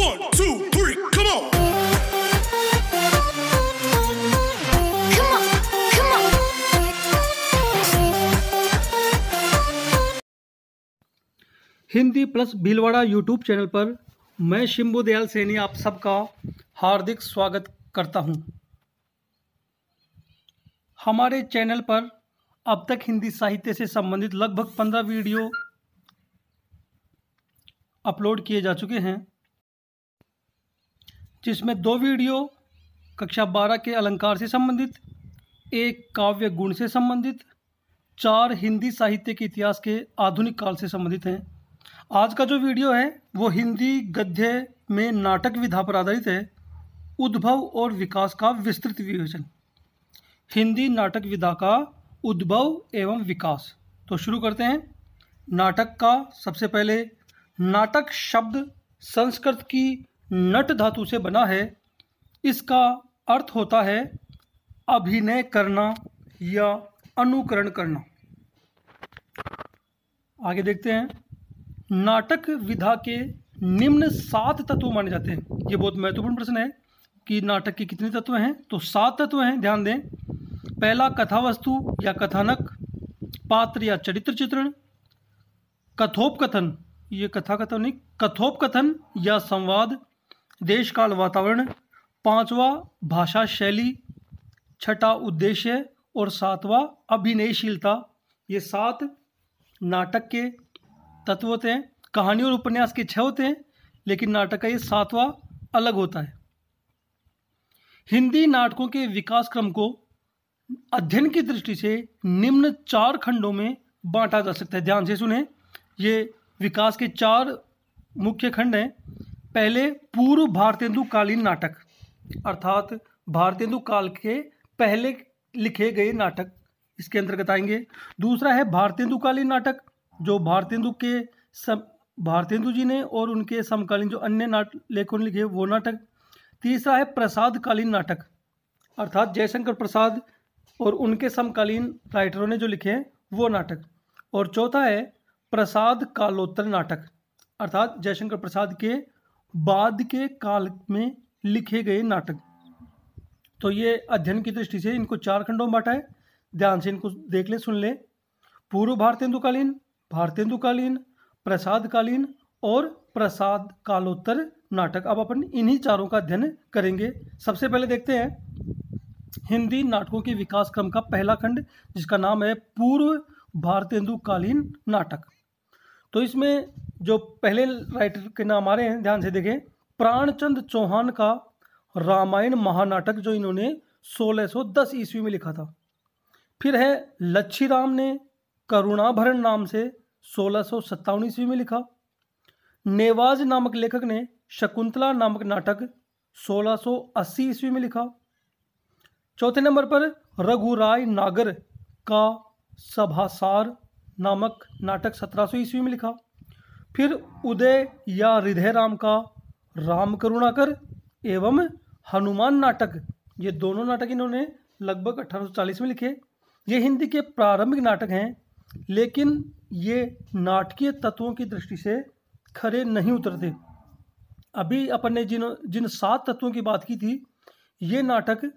1, 2, 3, come on. Hindi plus Bhilwara YouTube channel पर मैं शिंबू दयाल सैनी आप सबका हार्दिक स्वागत करता हूं। हमारे चैनल पर अब तक हिंदी साहित्य से संबंधित लगभग 15 वीडियो अपलोड किए जा चुके हैं, जिसमें 2 वीडियो कक्षा 12 के अलंकार से संबंधित, 1 काव्य गुण से संबंधित, 4 हिंदी साहित्य के इतिहास के आधुनिक काल से संबंधित हैं। आज का जो वीडियो है वो हिंदी गद्य में नाटक विधा पर आधारित है। उद्भव और विकास का विस्तृत विवेचन, हिंदी नाटक विधा का उद्भव एवं विकास। तो शुरू करते हैं। नाटक का सबसे पहले, नाटक शब्द संस्कृत की नट धातु से बना है। इसका अर्थ होता है अभिनय करना या अनुकरण करना। आगे देखते हैं। नाटक विधा के निम्न 7 तत्व माने जाते हैं। ये बहुत महत्वपूर्ण प्रश्न है कि नाटक के कितने तत्व हैं। तो 7 तत्व हैं, ध्यान दें। पहला, कथावस्तु या कथानक, पात्र या चरित्र चित्रण, कथोपकथन, ये कथाकथन नहीं, कथोपकथन या संवाद, देश काल वातावरण, 5वां भाषा शैली, 6वां उद्देश्य और 7वां अभिनयशीलता। ये 7 नाटक के तत्व होते हैं। कहानी और उपन्यास के 6 होते हैं, लेकिन नाटक का ये 7वां अलग होता है। हिंदी नाटकों के विकास क्रम को अध्ययन की दृष्टि से निम्न 4 खंडों में बांटा जा सकता है। ध्यान से सुने, ये विकास के 4 मुख्य खंड हैं। पहले, पूर्व भारतेंदुकालीन नाटक, अर्थात भारतेंदु काल के पहले लिखे गए नाटक इसके अंतर्गत आएंगे। दूसरा है भारतेंदुकालीन नाटक, जो भारतेंदु जी ने और उनके समकालीन जो अन्य लेखकों ने लिखे वो नाटक। तीसरा है प्रसादकालीन नाटक, अर्थात जयशंकर प्रसाद और उनके समकालीन राइटरों ने जो लिखे हैं वो नाटक। और चौथा है प्रसाद कालोत्तर नाटक, अर्थात जयशंकर प्रसाद के बाद के काल में लिखे गए नाटक। तो ये अध्ययन की दृष्टि से इनको 4 खंडों में बांटा है। ध्यान से इनको देख ले, सुन ले। पूर्व भारतेंदुकालीन, भारतेंदुकालीन, प्रसादकालीन और प्रसाद कालोत्तर नाटक। अब अपन इन्हीं 4 का अध्ययन करेंगे। सबसे पहले देखते हैं हिंदी नाटकों के विकास क्रम का पहला खंड, जिसका नाम है पूर्व भारतेंदुकालीन नाटक। तो इसमें जो पहले राइटर के नाम आ रहे हैं, ध्यान से देखें। प्राणचंद चौहान का रामायण महानाटक, जो इन्होंने 1610 ईस्वी में लिखा था। फिर है लच्छीराम ने करुणाभरण नाम से 1657 ईस्वी में लिखा। नेवाज नामक लेखक ने शकुंतला नामक नाटक 1680 ईस्वी में लिखा। चौथे नंबर पर रघुराय नागर का सभासार नामक नाटक 1700 ईस्वी में लिखा। फिर उदय या हृदय राम का राम करुणाकर एवं हनुमान नाटक, ये दोनों नाटक इन्होंने लगभग 1840 में लिखे। ये हिंदी के प्रारंभिक नाटक हैं, लेकिन ये नाटकीय तत्वों की दृष्टि से खरे नहीं उतरते। अभी अपन ने जिन 7 तत्वों की बात की थी, ये नाटक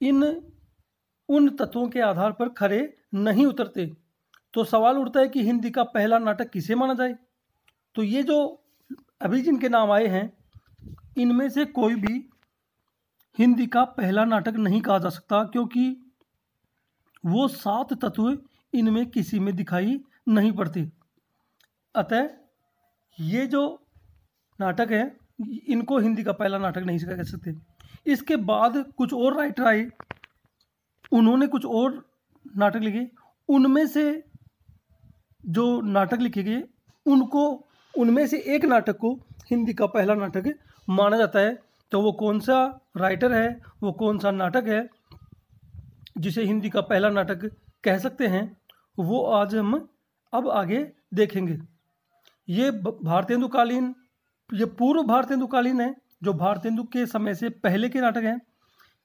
उन तत्वों के आधार पर खरे नहीं उतरते। तो सवाल उठता है कि हिंदी का पहला नाटक किसे माना जाए। तो ये जो अभी जिनके नाम आए हैं, इनमें से कोई भी हिंदी का पहला नाटक नहीं कहा जा सकता, क्योंकि वो 7 तत्व इनमें किसी में दिखाई नहीं पड़ते। अतः ये जो नाटक है, इनको हिंदी का पहला नाटक नहीं कह सकते। इसके बाद कुछ और राइटर आए, उन्होंने कुछ और नाटक लिखे। उनमें से जो नाटक लिखे गए, उनमें से एक नाटक को हिंदी का पहला नाटक माना जाता है। तो वो कौन सा राइटर है, वो कौन सा नाटक है जिसे हिंदी का पहला नाटक कह सकते हैं, वो आज हम अब आगे देखेंगे। ये भारतेंदुकालीन, ये पूर्व भारतेंदुकालीन है, जो भारतेंदु के समय से पहले के नाटक हैं।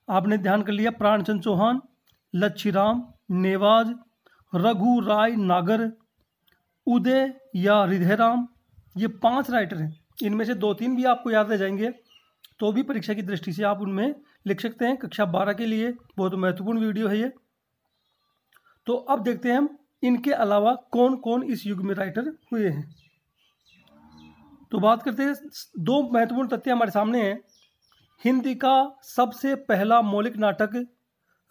आपने ध्यान कर लिया, प्राणचंद चौहान, लच्छीराम, नेवाज, रघु राय नागर, उदय या हृदय राम, ये 5 राइटर हैं। इनमें से 2-3 भी आपको याद रह जाएंगे तो भी परीक्षा की दृष्टि से आप उनमें लिख सकते हैं। कक्षा 12 के लिए बहुत महत्वपूर्ण वीडियो है ये। तो अब देखते हैं हम इनके अलावा कौन कौन इस युग में राइटर हुए हैं। तो बात करते हैं, 2 महत्वपूर्ण तथ्य हमारे सामने हैं। हिंदी का सबसे पहला मौलिक नाटक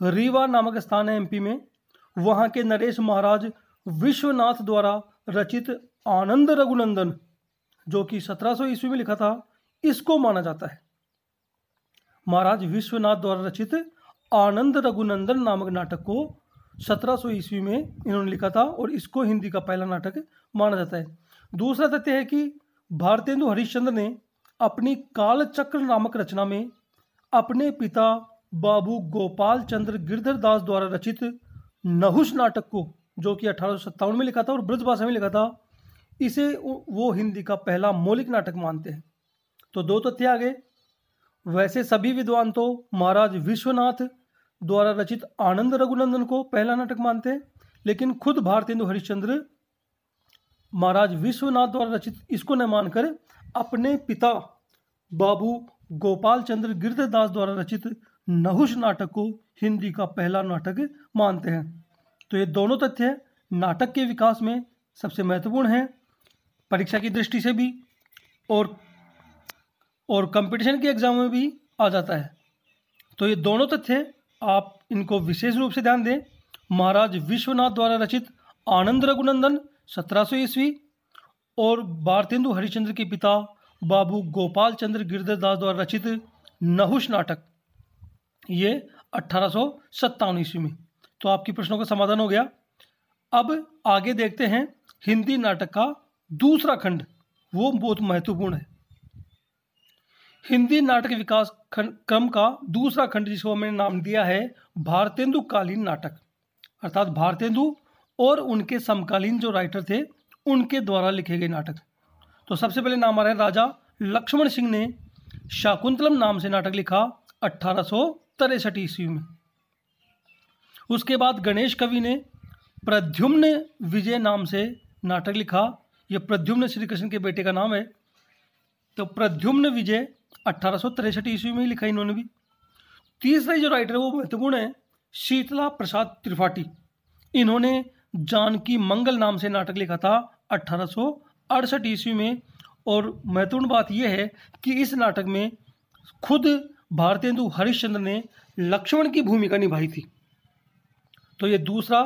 रीवा नामक स्थान है एमपी में, वहाँ के नरेश महाराज विश्वनाथ द्वारा रचित आनंद रघुनंदन, जो कि 1700 ईस्वी में लिखा था, इसको माना जाता है। महाराज विश्वनाथ द्वारा रचित आनंद रघुनंदन नामक नाटक को 1700 ईस्वी में इन्होंने लिखा था और इसको हिंदी का पहला नाटक माना जाता है। दूसरा तथ्य है कि भारतेंदु हरिश्चंद्र ने अपनी कालचक्र नामक रचना में अपने पिता बाबू गोपाल चंद्र गिरधर दास द्वारा रचित नहुष नाटक को, जो कि 1857 में लिखा था और ब्रज भाषा में लिखा था, इसे वो हिंदी का पहला मौलिक नाटक मानते हैं। तो 2 तथ्य आ गए। वैसे सभी विद्वान तो महाराज विश्वनाथ द्वारा रचित आनंद रघुनंदन को पहला नाटक मानते हैं, लेकिन खुद भारतेंदु हरिश्चंद्र महाराज विश्वनाथ द्वारा रचित इसको न मानकर अपने पिता बाबू गोपाल चंद्र गिरधर दास द्वारा रचित नहुष नाटक को हिंदी का पहला नाटक मानते हैं। तो ये दोनों तथ्य नाटक के विकास में सबसे महत्वपूर्ण हैं, परीक्षा की दृष्टि से भी और कंपटीशन के एग्जाम में भी आ जाता है। तो ये दोनों तथ्य आप इनको विशेष रूप से ध्यान दें। महाराज विश्वनाथ द्वारा रचित आनंद रघुनंदन 1700 ईस्वी और भारतेंदु हरिश्चंद्र के पिता बाबू गोपाल चंद्र गिरधर दास द्वारा रचित नहुष नाटक, ये 1857 ईस्वी में। तो आपके प्रश्नों का समाधान हो गया। अब आगे देखते हैं हिंदी नाटक का दूसरा खंड, वो बहुत महत्वपूर्ण है। हिंदी नाटक विकास क्रम का दूसरा खंड, जिसको मैंने नाम दिया है भारतेंदु कालीन नाटक, अर्थात भारतेंदु और उनके समकालीन जो राइटर थे उनके द्वारा लिखे गए नाटक। तो सबसे पहले नाम आ रहा है राजा लक्ष्मण सिंह ने शाकुंतलम नाम से नाटक लिखा 1863 ईस्वी में। उसके बाद गणेश कवि ने प्रद्युम्न विजय नाम से नाटक लिखा। यह प्रद्युम्न श्री कृष्ण के बेटे का नाम है। तो प्रद्युम्न विजय 1863 ईस्वी में ही लिखा इन्होंने भी। तीसरा जो राइटर है वो महत्वपूर्ण है शीतला प्रसाद त्रिपाठी। इन्होंने जानकी मंगल नाम से नाटक लिखा था 1868 ईस्वी में। और महत्वपूर्ण बात यह है कि इस नाटक में खुद भारतेंदु हरिश्चंद्र ने लक्ष्मण की भूमिका निभाई थी। तो ये दूसरा,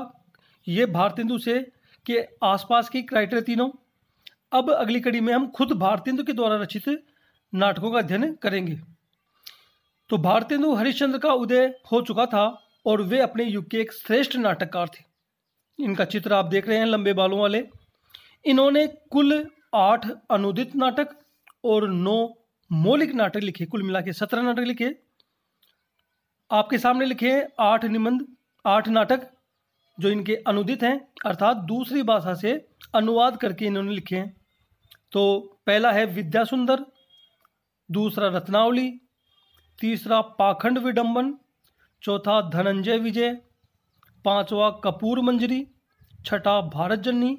ये भारतेंदु से के आसपास की राइटर तीनों। अब अगली कड़ी में हम खुद भारतेंदु के द्वारा रचित नाटकों का अध्ययन करेंगे। तो भारतेंदु हरिश्चंद्र का उदय हो चुका था और वे अपने युग के एक श्रेष्ठ नाटककार थे। इनका चित्र आप देख रहे हैं, लंबे बालों वाले। इन्होंने कुल 8 अनुदित नाटक और 9 मौलिक नाटक लिखे, कुल मिला के 17 नाटक लिखे। आपके सामने लिखे 8 निबंध, 8 नाटक जो इनके अनुदित हैं, अर्थात दूसरी भाषा से अनुवाद करके इन्होंने लिखे हैं। तो पहला है विद्या सुंदर, दूसरा रत्नावली, तीसरा पाखंड विडंबन, चौथा धनंजय विजय, पांचवा कपूर मंजरी, छठा भारत जननी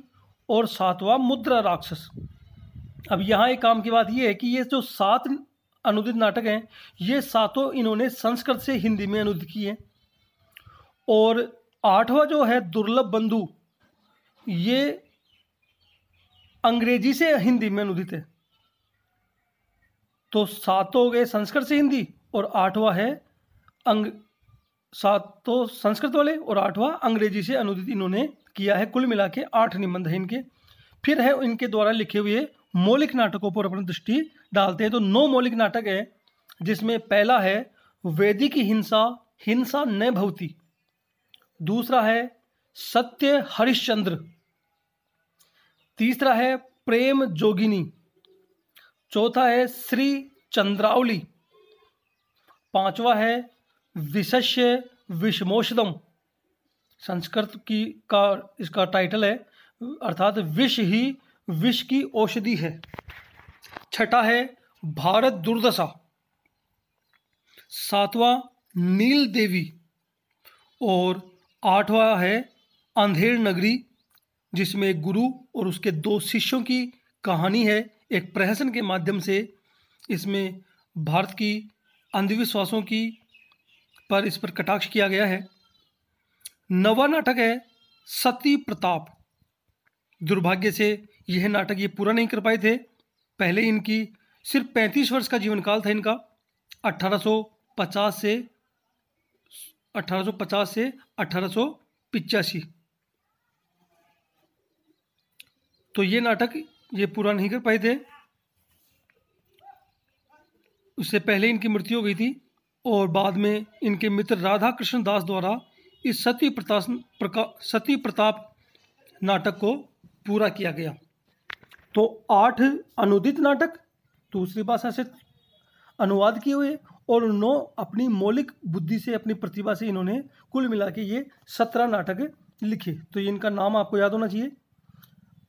और सातवां मुद्रा राक्षस। अब यहाँ एक काम की बात यह है कि ये जो 7 अनुदित नाटक हैं, ये सातों इन्होंने संस्कृत से हिंदी में अनुदित किए। और 8वां जो है दुर्लभ बंधु, ये अंग्रेजी से हिंदी में अनुदित है। तो 7 हो गए संस्कृत से हिंदी और 8वां है 7 तो संस्कृत वाले और 8वां अंग्रेजी से अनुदित इन्होंने किया है। कुल मिला के 8 निबंध है इनके। फिर है इनके द्वारा लिखे हुए मौलिक नाटकों पर अपनी दृष्टि डालते हैं। तो 9 मौलिक नाटक है, जिसमें पहला है वैदिक हिंसा, हिंसा न भवती। दूसरा है सत्य हरिश्चंद्र। तीसरा है प्रेम जोगिनी। चौथा है श्री चंद्रावली। 5वां है विशस्य विषमोषदम। संस्कृत की का इसका टाइटल है, अर्थात विष ही विष की औषधि है। छठा है भारत दुर्दशा। 7वां नील देवी और 8वां है अंधेर नगरी, जिसमें गुरु और उसके 2 शिष्यों की कहानी है। एक प्रहसन के माध्यम से इसमें भारत की अंधविश्वासों की पर इस पर कटाक्ष किया गया है। नवा नाटक है सती प्रताप। दुर्भाग्य से यह नाटक ये पूरा नहीं कर पाए थे। पहले इनकी सिर्फ 35 वर्ष का जीवन काल था इनका, 1850 से 1885। तो ये नाटक ये पूरा नहीं कर पाए थे। उससे पहले इनकी मृत्यु हो गई थी और बाद में इनके मित्र राधा कृष्ण दास द्वारा इस सती प्रताप नाटक को पूरा किया गया। तो 8 अनुदित नाटक दूसरी भाषा से अनुवाद किए हुए और 9 अपनी मौलिक बुद्धि से, अपनी प्रतिभा से इन्होंने कुल मिला के ये 17 नाटक लिखे। तो इनका नाम आपको याद होना चाहिए।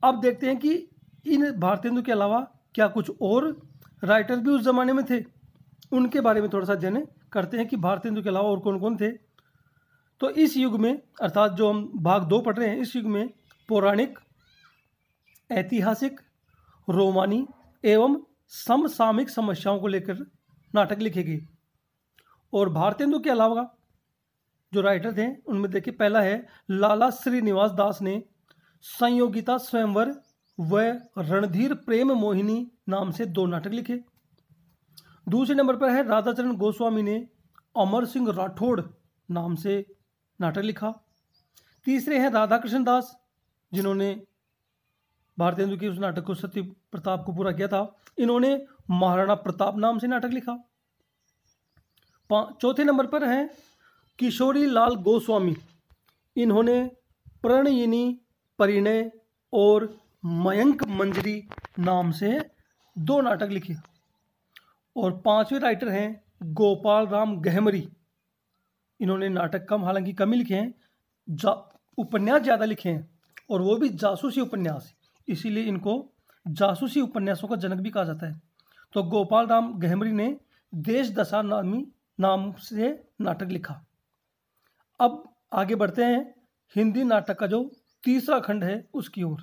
अब देखते हैं कि इन भारतेंदु के अलावा क्या कुछ और राइटर भी उस ज़माने में थे, उनके बारे में थोड़ा सा अध्ययन करते हैं कि भारतेंदु के अलावा और कौन कौन थे। तो इस युग में, अर्थात जो हम भाग 2 पढ़ रहे हैं, इस युग में पौराणिक, ऐतिहासिक, रोमानी एवं समसामयिक समस्याओं को लेकर नाटक लिखे गए। और भारतेंदु के अलावा जो राइटर थे उनमें देखिए, पहला है लाला श्रीनिवास दास ने संयोगिता स्वयंवर व रणधीर प्रेम मोहिनी नाम से 2 नाटक लिखे। दूसरे नंबर पर है राधाचरण गोस्वामी ने अमर सिंह राठौड़ नाम से नाटक लिखा। तीसरे हैं राधाकृष्ण दास, जिन्होंने भारतेंदु के उस नाटक को सती प्रताप को पूरा किया था। इन्होंने महाराणा प्रताप नाम से नाटक लिखा। चौथे नंबर पर हैं किशोरी लाल गोस्वामी। इन्होंने प्रणयिनी, परिणय और मयंक मंजरी नाम से 2 नाटक लिखे। और 5वें राइटर हैं गोपाल राम गहमरी। इन्होंने नाटक कम, हालांकि कम ही लिखे हैं, उपन्यास ज़्यादा लिखे हैं और वो भी जासूसी उपन्यास, इसीलिए इनको जासूसी उपन्यासों का जनक भी कहा जाता है। तो गोपाल राम गहमरी ने देश दशा नाम से नाटक लिखा। अब आगे बढ़ते हैं हिंदी नाटक का जो तीसरा खंड है उसकी ओर।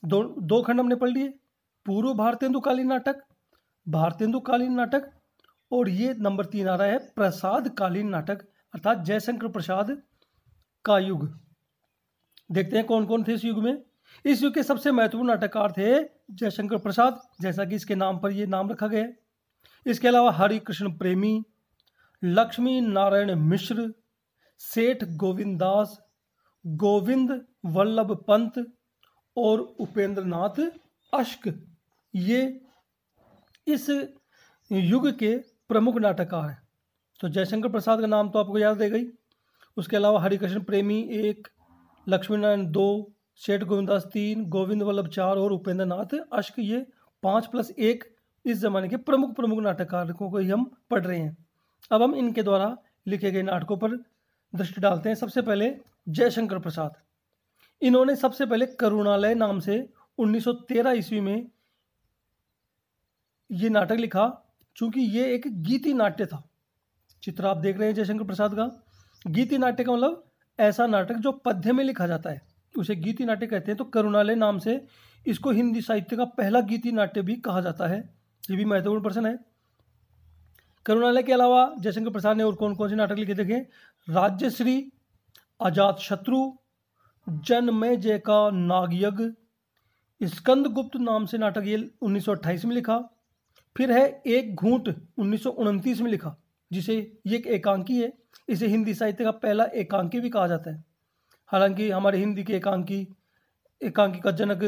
2 खंड हमने पढ़ लिए, पूर्व भारतेंदुकालीन नाटक, भारतेंदुकालीन नाटक, और ये नंबर 3 आ रहा है प्रसादकालीन नाटक, अर्थात जयशंकर प्रसाद का युग। देखते हैं कौन कौन थे इस युग में। इस युग के सबसे महत्वपूर्ण नाटककार थे जयशंकर प्रसाद, जैसा कि इसके नाम पर ये नाम रखा गया है। इसके अलावा हरि कृष्ण प्रेमी, लक्ष्मी नारायण मिश्र, सेठ गोविंद दास, गोविंद वल्लभ पंत और उपेंद्र नाथ अश्क, ये इस युग के प्रमुख नाटककार हैं। तो जयशंकर प्रसाद का नाम तो आपको याद है गई। उसके अलावा हरिकृष्ण प्रेमी 1, लक्ष्मी नारायण 2, सेठ गोविंदास 3, गोविंद वल्लभ 4 और उपेंद्र नाथ अश्क, ये 5 + 1 इस जमाने के प्रमुख नाटककारों को ही हम पढ़ रहे हैं। अब हम इनके द्वारा लिखे गए नाटकों पर दृष्टि डालते हैं। सबसे पहले जयशंकर प्रसाद। इन्होंने सबसे पहले करुणालय नाम से 1913 ईस्वी में ये नाटक लिखा। चूंकि ये एक गीति नाट्य था, चित्र आप देख रहे हैं जयशंकर प्रसाद का। गीति नाट्य का मतलब ऐसा नाटक जो पद्य में लिखा जाता है, उसे गीति नाट्य कहते हैं। तो करुणालय नाम से इसको हिंदी साहित्य का पहला गीति नाट्य भी कहा जाता है। ये भी महत्वपूर्ण प्रश्न है। करुणालय के अलावा जयशंकर प्रसाद ने और कौन कौन से नाटक लिखे देखें? राज्यश्री, अजात शत्रु, जनमेजय का नागयज्ञ, स्कंदगुप्त नाम से नाटक ये 1928 में लिखा। फिर है एक घूंट 1929 में लिखा, जिसे ये एक एकांकी है। इसे हिंदी साहित्य का पहला एकांकी भी कहा जाता है। हालांकि हमारे हिंदी के एकांकी का जनक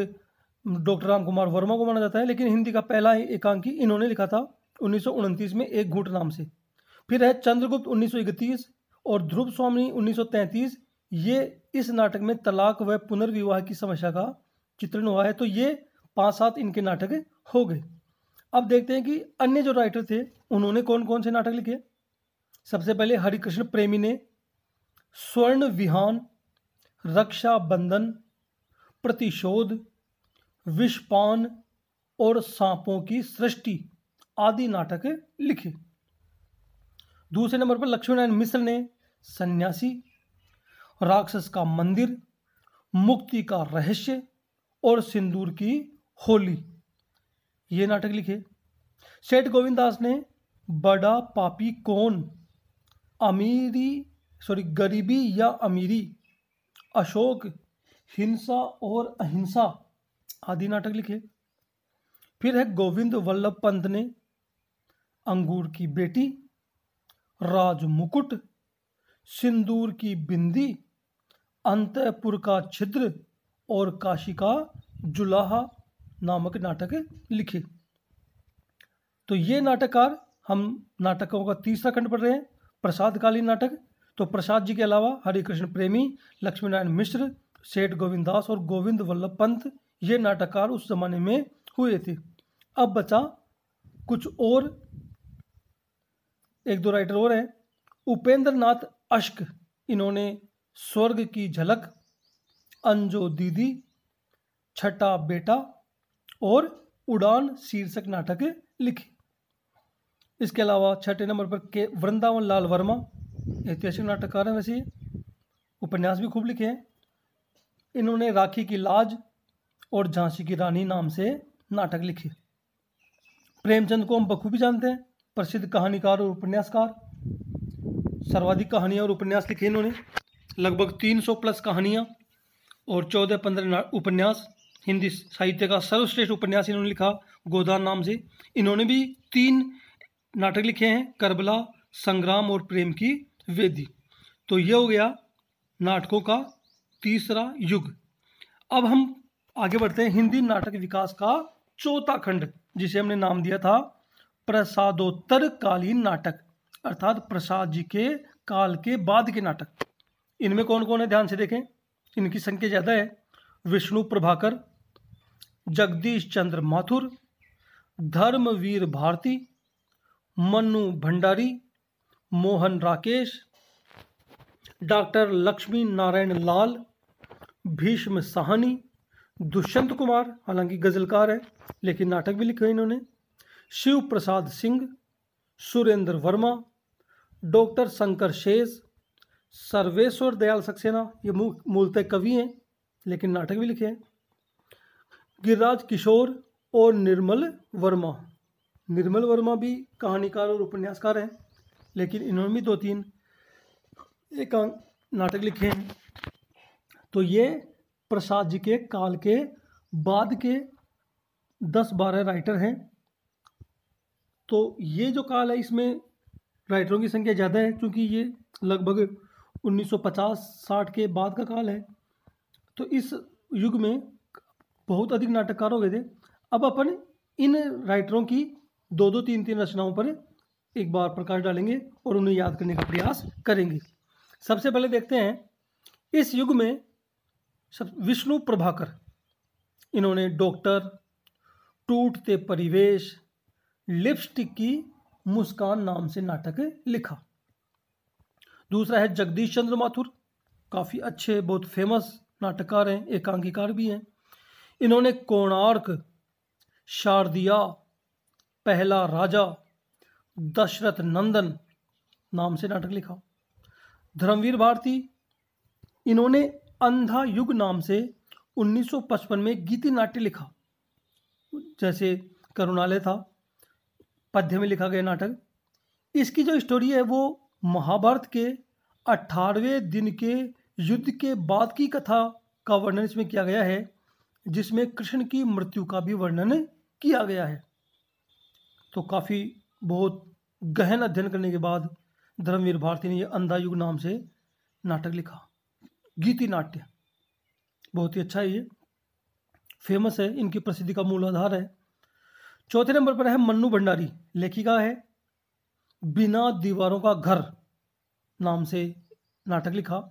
डॉक्टर राम कुमार वर्मा को माना जाता है, लेकिन हिंदी का पहला एकांकी इन्होंने लिखा था 1929 में एक घूंट नाम से। फिर है चंद्रगुप्त 1931 और ध्रुव स्वामी 1933। ये इस नाटक में तलाक व पुनर्विवाह की समस्या का चित्रण हुआ है। तो ये 5-7 इनके नाटक हो गए। अब देखते हैं कि अन्य जो राइटर थे उन्होंने कौन कौन से नाटक लिखे। सबसे पहले हरिकृष्ण प्रेमी ने स्वर्ण विहान, रक्षा बंधन, प्रतिशोध, विषपान और सांपों की सृष्टि आदि नाटक लिखे। दूसरे नंबर पर लक्ष्मीनारायण मिश्र ने सन्यासी, राक्षस का मंदिर, मुक्ति का रहस्य और सिंदूर की होली, ये नाटक लिखे। सेठ गोविंददास ने बड़ा पापी कौन, गरीबी या अमीरी, अशोक, हिंसा और अहिंसा आदि नाटक लिखे। फिर है गोविंद वल्लभ पंत ने अंगूर की बेटी, राज मुकुट, सिंदूर की बिंदी, अंतःपुर का छिद्र और काशी का जुलाहा नामक नाटक लिखे। तो ये नाटककार, हम नाटकों का तीसरा खंड पढ़ रहे हैं, प्रसादकालीन नाटक। तो प्रसाद जी के अलावा हरिकृष्ण प्रेमी, लक्ष्मी नारायण मिश्र, सेठ गोविंददास और गोविंद वल्लभ पंत, ये नाटककार उस जमाने में हुए थे। अब बचा कुछ और, एक दो राइटर और हैं। उपेंद्र नाथ अश्क, इन्होंने स्वर्ग की झलक, अंजो दीदी, छठा बेटा और उड़ान शीर्षक नाटक लिखे। इसके अलावा छठे नंबर पर के वृंदावन लाल वर्मा, ऐतिहासिक नाटककार हैं वैसे ये, उपन्यास भी खूब लिखे हैं। इन्होंने राखी की लाज और झांसी की रानी नाम से नाटक लिखे। प्रेमचंद को हम बखूबी जानते हैं, प्रसिद्ध कहानीकार और उपन्यासकार। सर्वाधिक कहानियाँ और उपन्यास लिखे इन्होंने, लगभग 300 प्लस कहानियाँ और 14-15 उपन्यास। हिंदी साहित्य का सर्वश्रेष्ठ उपन्यास इन्होंने लिखा गोदान नाम से। इन्होंने भी 3 नाटक लिखे हैं, करबला, संग्राम और प्रेम की वेदी। तो ये हो गया नाटकों का तीसरा युग। अब हम आगे बढ़ते हैं हिंदी नाटक विकास का चौथा खंड, जिसे हमने नाम दिया था प्रसादोत्तर कालीन नाटक, अर्थात प्रसाद जी के काल के बाद के नाटक। इनमें कौन कौन है ध्यान से देखें, इनकी संख्या ज़्यादा है। विष्णु प्रभाकर, जगदीश चंद्र माथुर, धर्मवीर भारती, मन्नू भंडारी, मोहन राकेश, डॉक्टर लक्ष्मी नारायण लाल, भीष्म साहनी, दुष्यंत कुमार, हालांकि गजलकार है लेकिन नाटक भी लिखे इन्होंने, शिव प्रसाद सिंह, सुरेंद्र वर्मा, डॉक्टर शंकर शेष, सर्वेश्वर दयाल सक्सेना, ये मूलतः कवि हैं लेकिन नाटक भी लिखे हैं, गिरिराज किशोर और निर्मल वर्मा। निर्मल वर्मा भी कहानीकार और उपन्यासकार हैं लेकिन इन्होंने भी 2-3 नाटक लिखे हैं। तो ये प्रसाद जी के काल के बाद के 10-12 राइटर हैं। तो ये जो काल है इसमें राइटरों की संख्या ज़्यादा है, क्योंकि ये लगभग 1950-60 के बाद का काल है। तो इस युग में बहुत अधिक नाटककार हो गए थे। अब अपन इन राइटरों की 2-2, 3-3 रचनाओं पर एक बार प्रकाश डालेंगे और उन्हें याद करने का प्रयास करेंगे। सबसे पहले देखते हैं इस युग में विष्णु प्रभाकर, इन्होंने डॉक्टर, टूटते परिवेश, लिपस्टिक की मुस्कान नाम से नाटक लिखा। दूसरा है जगदीश चंद्र माथुर, काफ़ी अच्छे बहुत फेमस नाटककार हैं, एकांकीकार भी हैं। इन्होंने कोणार्क, शारदिया, पहला राजा, दशरथ नंदन नाम से नाटक लिखा। धर्मवीर भारती, इन्होंने अंधा युग नाम से 1955 में गीति नाट्य लिखा, जैसे करुणालय था, पद्य में लिखा गया नाटक। इसकी जो स्टोरी है वो महाभारत के 18वें दिन के युद्ध के बाद की कथा का वर्णन इसमें किया गया है, जिसमें कृष्ण की मृत्यु का भी वर्णन किया गया है। तो काफ़ी बहुत गहन अध्ययन करने के बाद धर्मवीर भारती ने यह अंधा युग नाम से नाटक लिखा। गीति नाट्य बहुत ही अच्छा है, ये फेमस है, इनकी प्रसिद्धि का मूल आधार है। चौथे नंबर पर है मन्नू भंडारी, लेखिका है, बिना दीवारों का घर नाम से नाटक लिखा।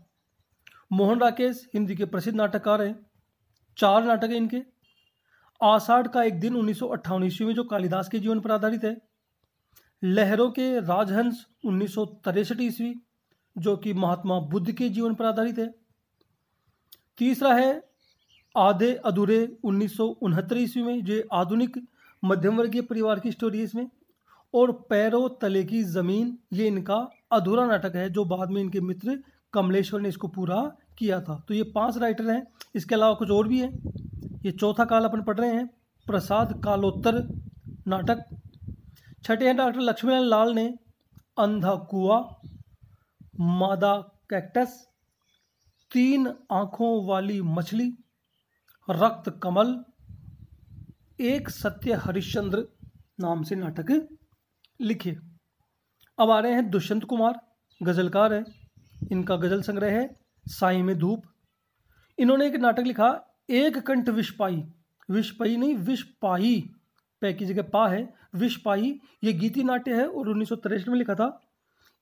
मोहन राकेश हिंदी के प्रसिद्ध नाटककार हैं, 4 नाटक हैं इनके। आषाढ़ का एक दिन 1958 ईस्वी में जो कालिदास के जीवन पर आधारित है। लहरों के राजहंस 1963 ईस्वी जो कि महात्मा बुद्ध के जीवन पर आधारित है। तीसरा है आधे अधूरे 1969 ईस्वी में, जो आधुनिक मध्यम वर्गीय परिवार की स्टोरी है इसमें। और पैरों तले की ज़मीन, ये इनका अधूरा नाटक है जो बाद में इनके मित्र कमलेश्वर ने इसको पूरा किया था। तो ये 5 राइटर हैं, इसके अलावा कुछ और भी हैं। ये चौथा काल अपन पढ़ रहे हैं। प्रसाद कालोत्तर नाटक। छठे हैं डॉक्टर लक्ष्मीनारायण लाल ने अंधा कुआं, मादा कैक्टस, 3 आंखों वाली मछली, रक्त कमल, एक सत्य हरिश्चंद्र नाम से नाटक लिखे। अब आ रहे हैं दुष्यंत कुमार, गजलकार है। इनका गजल संग्रह है साई में धूप। इन्होंने एक नाटक लिखा एक कंठ विषपाई, विषपाई नहीं विषपाही, पै की जगह पा है, विषपाही। ये गीति नाट्य है और 1963 में लिखा था।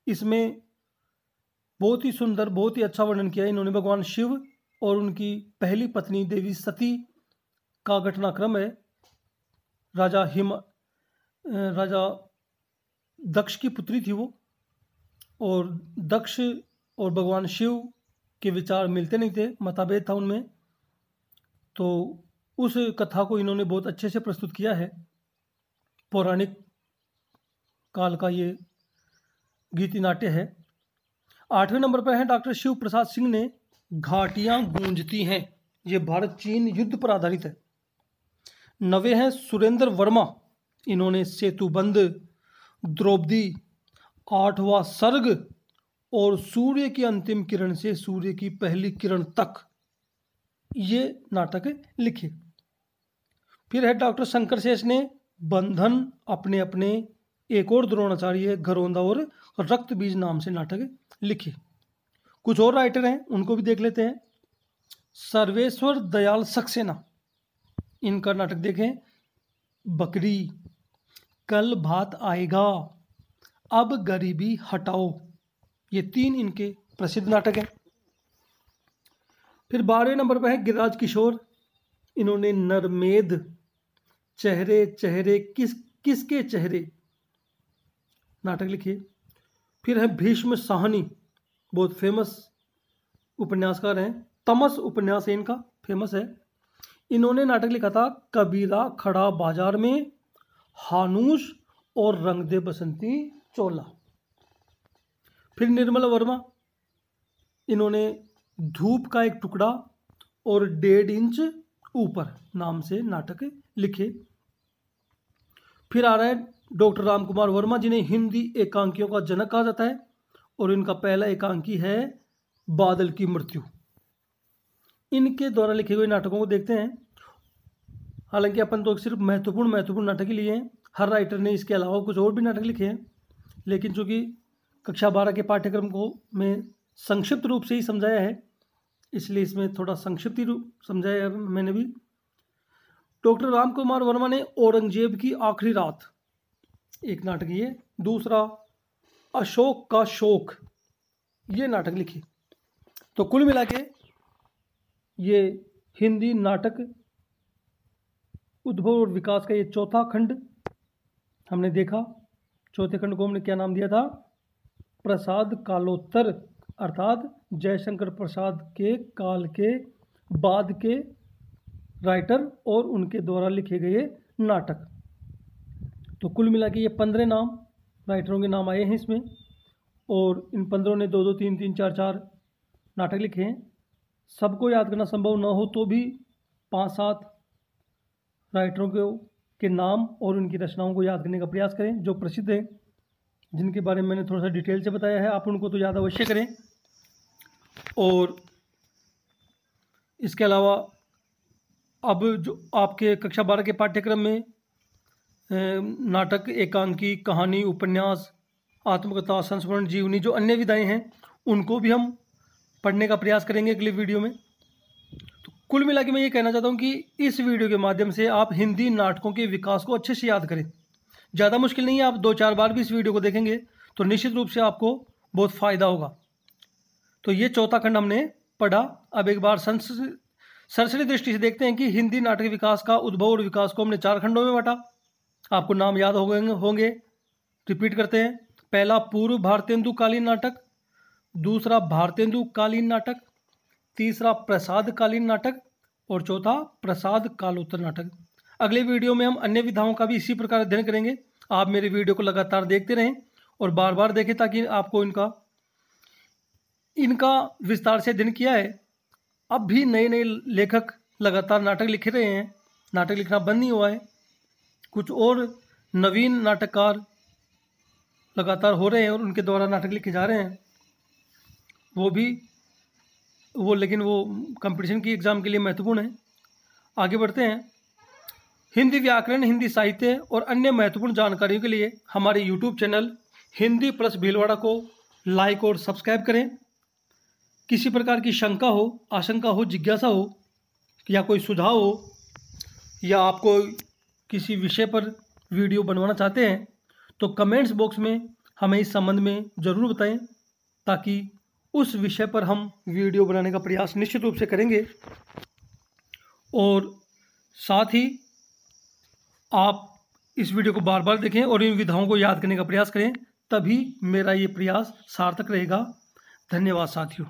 इसमें बहुत ही सुंदर, बहुत ही अच्छा वर्णन किया इन्होंने भगवान शिव और उनकी पहली पत्नी देवी सती का घटनाक्रम है। राजा दक्ष की पुत्री थी वो, और दक्ष और भगवान शिव के विचार मिलते नहीं थे, मतभेद था उनमें। तो उस कथा को इन्होंने बहुत अच्छे से प्रस्तुत किया है। पौराणिक काल का ये गीति नाट्य है। 8वें नंबर पर है डॉक्टर शिव प्रसाद सिंह ने घाटियां गूंजती हैं। ये भारत चीन युद्ध पर आधारित है। 9वें हैं सुरेंद्र वर्मा। इन्होंने सेतुबंध, द्रौपदी, 8वां सर्ग और सूर्य की अंतिम किरण से सूर्य की पहली किरण तक ये नाटक लिखे। फिर है डॉक्टर शंकर शेष ने बंधन, अपने अपने, एक और द्रोणाचार्य, घरौंदा और रक्त बीज नाम से नाटक लिखे। कुछ और राइटर हैं, उनको भी देख लेते हैं। सर्वेश्वर दयाल सक्सेना, इनका नाटक देखें बकरी, कल भात आएगा, अब गरीबी हटाओ। ये 3 इनके प्रसिद्ध नाटक हैं। फिर 12वें नंबर पर है गिरिराज किशोर। इन्होंने नरमेध, चेहरे चेहरे किसके चेहरे नाटक लिखे। फिर है भीष्म साहनी, बहुत फेमस उपन्यासकार हैं। तमस उपन्यास है इनका, फेमस है। इन्होंने नाटक लिखा था कबीरा खड़ा बाजार में, हानूस और रंग दे बसंती चोला। फिर निर्मला वर्मा, इन्होंने धूप का एक टुकड़ा और 1.5 इंच ऊपर नाम से नाटक लिखे। फिर आ रहा है डॉक्टर राम कुमार वर्मा, जिन्हें हिंदी एकांकियों का जनक कहा जाता है, और इनका पहला एकांकी है बादल की मृत्यु। इनके द्वारा लिखे हुए नाटकों को देखते हैं। हालांकि अपन तो सिर्फ महत्वपूर्ण नाटक ही लिए हैं। हर राइटर ने इसके अलावा कुछ और भी नाटक लिखे हैं, लेकिन चूंकि कक्षा 12 के पाठ्यक्रम को मैं संक्षिप्त रूप से ही समझाया है, इसलिए इसमें थोड़ा संक्षिप्त ही रूप समझाया है मैंने भी। डॉक्टर राम कुमार वर्मा ने औरंगजेब की आखिरी रात एक नाटक, ये दूसरा अशोक का शोक, ये नाटक लिखे। तो कुल मिला के ये हिंदी नाटक उद्भव और विकास का ये चौथा खंड हमने देखा। चौथे खंड को हमने क्या नाम दिया था? प्रसाद कालोत्तर, अर्थात जयशंकर प्रसाद के काल के बाद के राइटर और उनके द्वारा लिखे गए नाटक। तो कुल मिला के ये 15 नाम राइटरों के नाम आए हैं इसमें, और इन 15 ने 2-2, 3-3, 4-4 नाटक लिखे हैं। सबको याद करना संभव न हो तो भी 5-7 राइटरों के नाम और उनकी रचनाओं को याद करने का प्रयास करें, जो प्रसिद्ध हैं, जिनके बारे में मैंने थोड़ा सा डिटेल से बताया है। आप उनको तो याद अवश्य करें। और इसके अलावा अब जो आपके कक्षा 12 के पाठ्यक्रम में नाटक, एकांकी, कहानी, उपन्यास, आत्मकथा, संस्मरण, जीवनी, जो अन्य विधाएं हैं, उनको भी हम पढ़ने का प्रयास करेंगे अगले वीडियो में। तो कुल मिला के मैं ये कहना चाहता हूँ कि इस वीडियो के माध्यम से आप हिंदी नाटकों के विकास को अच्छे से याद करें। ज़्यादा मुश्किल नहीं है, आप 2-4 बार भी इस वीडियो को देखेंगे तो निश्चित रूप से आपको बहुत फ़ायदा होगा। तो ये चौथा खंड हमने पढ़ा। अब एक बार सरसरी दृष्टि से देखते हैं कि हिंदी नाटक विकास का उद्भव और विकास को हमने 4 खंडों में बांटा। आपको नाम याद होंगे, रिपीट करते हैं। पहला पूर्व भारतेंदु कालीन नाटक, दूसरा भारतेंदु कालीन नाटक, तीसरा प्रसाद कालीन नाटक और चौथा प्रसाद कालोत्तर नाटक। अगले वीडियो में हम अन्य विधाओं का भी इसी प्रकार अध्ययन करेंगे। आप मेरे वीडियो को लगातार देखते रहें और बार बार देखें ताकि आपको इनका विस्तार से अध्ययन किया है। अब भी नए नए लेखक लगातार नाटक लिख रहे हैं, नाटक लिखना बंद नहीं हुआ है। कुछ और नवीन नाटककार लगातार हो रहे हैं और उनके द्वारा नाटक लिखे जा रहे हैं, लेकिन वो कंपटीशन की एग्ज़ाम के लिए महत्वपूर्ण है। आगे बढ़ते हैं। हिंदी व्याकरण, हिंदी साहित्य और अन्य महत्वपूर्ण जानकारियों के लिए हमारे YouTube channel Hindi plus Bhilwara को लाइक और सब्सक्राइब करें। किसी प्रकार की शंका हो, आशंका हो, जिज्ञासा हो या कोई सुझाव हो, या आपको किसी विषय पर वीडियो बनवाना चाहते हैं तो कमेंट्स बॉक्स में हमें इस संबंध में ज़रूर बताएं, ताकि उस विषय पर हम वीडियो बनाने का प्रयास निश्चित रूप से करेंगे। और साथ ही आप इस वीडियो को बार बार देखें और इन विधाओं को याद करने का प्रयास करें, तभी मेरा ये प्रयास सार्थक रहेगा। धन्यवाद साथियों।